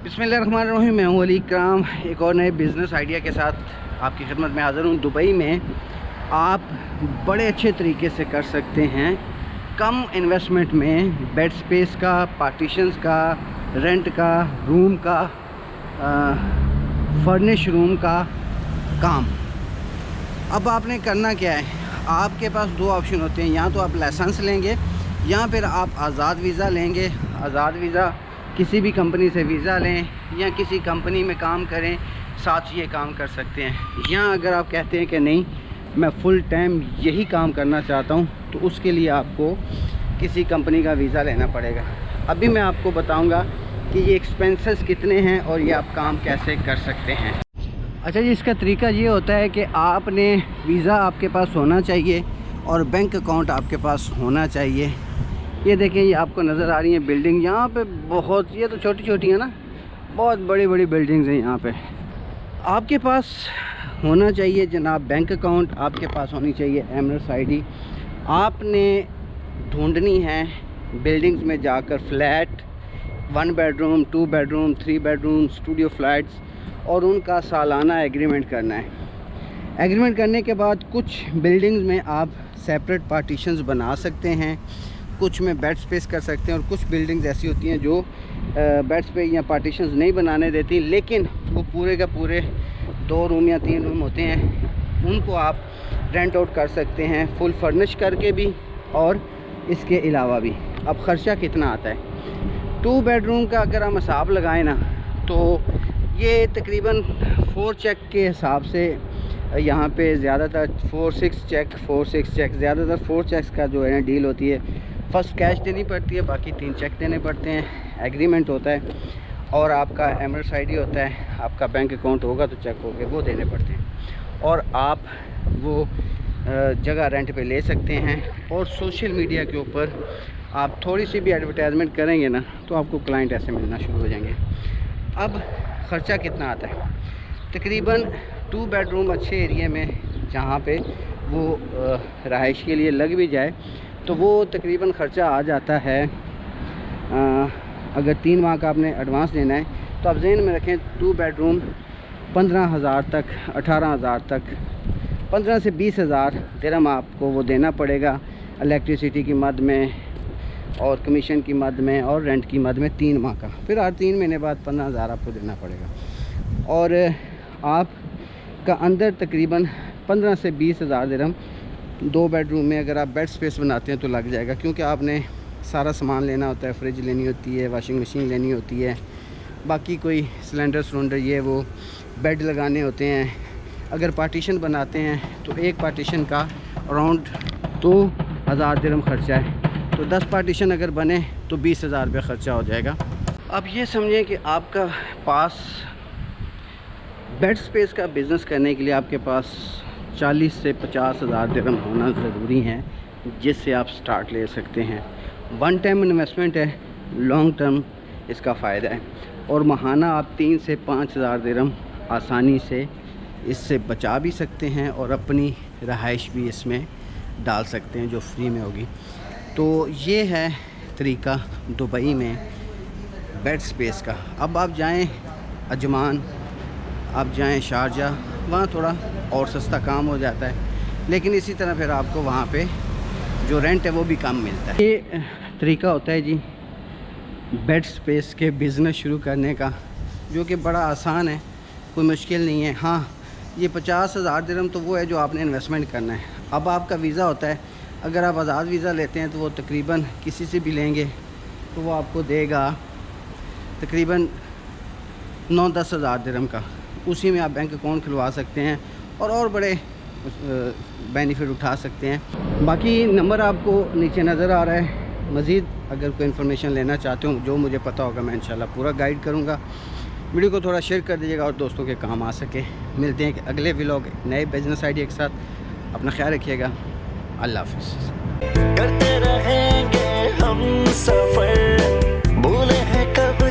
बिस्मिल्लाहिर्रहमानिर्रहीम। मैं हूं अली इकराम, एक और नए बिज़नेस आइडिया के साथ आपकी खिदमत में हाज़िर हूं। दुबई में आप बड़े अच्छे तरीके से कर सकते हैं कम इन्वेस्टमेंट में बेड स्पेस का, पार्टीशंस का, रेंट का, रूम का, फर्निश रूम का काम। अब आपने करना क्या है, आपके पास दो ऑप्शन होते हैं, या तो आप लाइसेंस लेंगे या फिर आप आज़ाद वीज़ा लेंगे। आज़ाद वीज़ा किसी भी कंपनी से वीज़ा लें या किसी कंपनी में काम करें, साथ ये काम कर सकते हैं। या अगर आप कहते हैं कि नहीं मैं फ़ुल टाइम यही काम करना चाहता हूँ, तो उसके लिए आपको किसी कंपनी का वीज़ा लेना पड़ेगा। अभी मैं आपको बताऊँगा कि ये एक्सपेंसेस कितने हैं और ये आप काम कैसे कर सकते हैं। अच्छा जी, इसका तरीका ये होता है कि आपने वीज़ा आपके पास होना चाहिए और बैंक अकाउंट आपके पास होना चाहिए। ये देखें, ये आपको नज़र आ रही है बिल्डिंग, यहाँ पे बहुत, ये तो छोटी छोटी है ना, बहुत बड़ी बड़ी बिल्डिंग्स हैं यहाँ पे। आपके पास होना चाहिए जनाब बैंक अकाउंट, आपके पास होनी चाहिए एमरेट्स आईडी। आपने ढूंढनी है बिल्डिंग्स में जाकर flat, 1 bedroom, 2 bedroom, 3 bedroom, studio flats, और उनका सालाना एग्रीमेंट करना है। एग्रीमेंट करने के बाद कुछ बिल्डिंग्स में आप सेपरेट पार्टीशंस बना सकते हैं, कुछ में बेड स्पेस कर सकते हैं, और कुछ बिल्डिंग्स ऐसी होती हैं जो बेड स्पेस या पार्टीशंस नहीं बनाने देती, लेकिन वो पूरे का पूरे 2 रूम या 3 रूम होते हैं, उनको आप रेंट आउट कर सकते हैं फुल फर्निश करके भी और इसके अलावा भी। अब ख़र्चा कितना आता है 2 बेडरूम का, अगर हम हिसाब लगाएं ना, तो ये तकरीबन 4 चेक के हिसाब से यहाँ पे ज़्यादातर 4-6 चेक ज़्यादातर 4 चेक्स का जो है ना डील होती है। फर्स्ट कैश देनी पड़ती है, बाकी 3 चेक देने पड़ते हैं, एग्रीमेंट होता है, और आपका एमरेट्स आईडी होता है। आपका बैंक अकाउंट होगा तो चेक होंगे, वो देने पड़ते हैं, और आप वो जगह रेंट पे ले सकते हैं। और सोशल मीडिया के ऊपर आप थोड़ी सी भी एडवर्टाइजमेंट करेंगे ना, तो आपको क्लाइंट ऐसे मिलना शुरू हो जाएंगे। अब ख़र्चा कितना आता है, तकरीबन 2 बेडरूम अच्छे एरिया में जहाँ पे वो रहाइश के लिए लग भी जाए, तो वो तकरीबन ख़र्चा आ जाता है, अगर 3 माह का आपने एडवांस देना है तो आप जहन में रखें 2 बेडरूम 15,000 तक, 18,000 तक, 15 से 20,000 दिरहम आपको वो देना पड़ेगा इलेक्ट्रिसिटी की मद में और कमीशन की मद में और रेंट की मद में 3 माह का। फिर हर 3 महीने बाद 15,000 आपको देना पड़ेगा, और आपका अंदर तकरीबन 15 से 20,000 दिरहम 2 बेडरूम में अगर आप बेड स्पेस बनाते हैं तो लग जाएगा, क्योंकि आपने सारा सामान लेना होता है, फ्रिज लेनी होती है, वॉशिंग मशीन लेनी होती है, बाकी कोई सिलेंडर ये वो बेड लगाने होते हैं। अगर पार्टीशन बनाते हैं तो एक पार्टीशन का अराउंड 2,000 दिरहम ख़र्चा है, तो 10 पार्टीशन अगर बने तो 20,000 रुपये ख़र्चा हो जाएगा। अब ये समझें कि आपका पास बेड स्पेस का बिज़नेस करने के लिए आपके पास 40 से 50,000 दिरहम होना ज़रूरी है, जिससे आप स्टार्ट ले सकते हैं। 1 टाइम इन्वेस्टमेंट है, लॉन्ग टर्म इसका फ़ायदा है, और माहाना आप 3 से 5,000 दिरहम आसानी से इससे बचा भी सकते हैं और अपनी रहाइश भी इसमें डाल सकते हैं जो फ्री में होगी। तो ये है तरीका दुबई में बेड स्पेस का। अब आप जाएं अजमान, आप जाएं शारजा, वहाँ थोड़ा और सस्ता काम हो जाता है, लेकिन इसी तरह फिर आपको वहाँ पे जो रेंट है वो भी कम मिलता है। ये तरीका होता है जी बेड स्पेस के बिज़नेस शुरू करने का, जो कि बड़ा आसान है, कोई मुश्किल नहीं है। हाँ, ये 50,000 दिरहम तो वो है जो आपने इन्वेस्टमेंट करना है। अब आपका वीज़ा होता है, अगर आप आज़ाद वीज़ा लेते हैं तो वो तकरीबन किसी से भी लेंगे तो वो आपको देगा तकरीबन 9-10 हज़ार दिरहम का। उसी में आप बैंक अकाउंट खुलवा सकते हैं और बड़े बेनिफिट उठा सकते हैं। बाकी नंबर आपको नीचे नज़र आ रहा है। मज़ीद अगर कोई इन्फॉर्मेशन लेना चाहते हो, जो मुझे पता होगा मैं इंशाल्लाह पूरा गाइड करूँगा। वीडियो को थोड़ा शेयर कर दीजिएगा और दोस्तों के काम आ सके। मिलते हैं अगले व्लॉग नए बिजनेस आइडिया के साथ। अपना ख्याल रखिएगा। अल्लाह हाफ़िज़। करते रहेंगे हम सफ़र, भूले हैं कब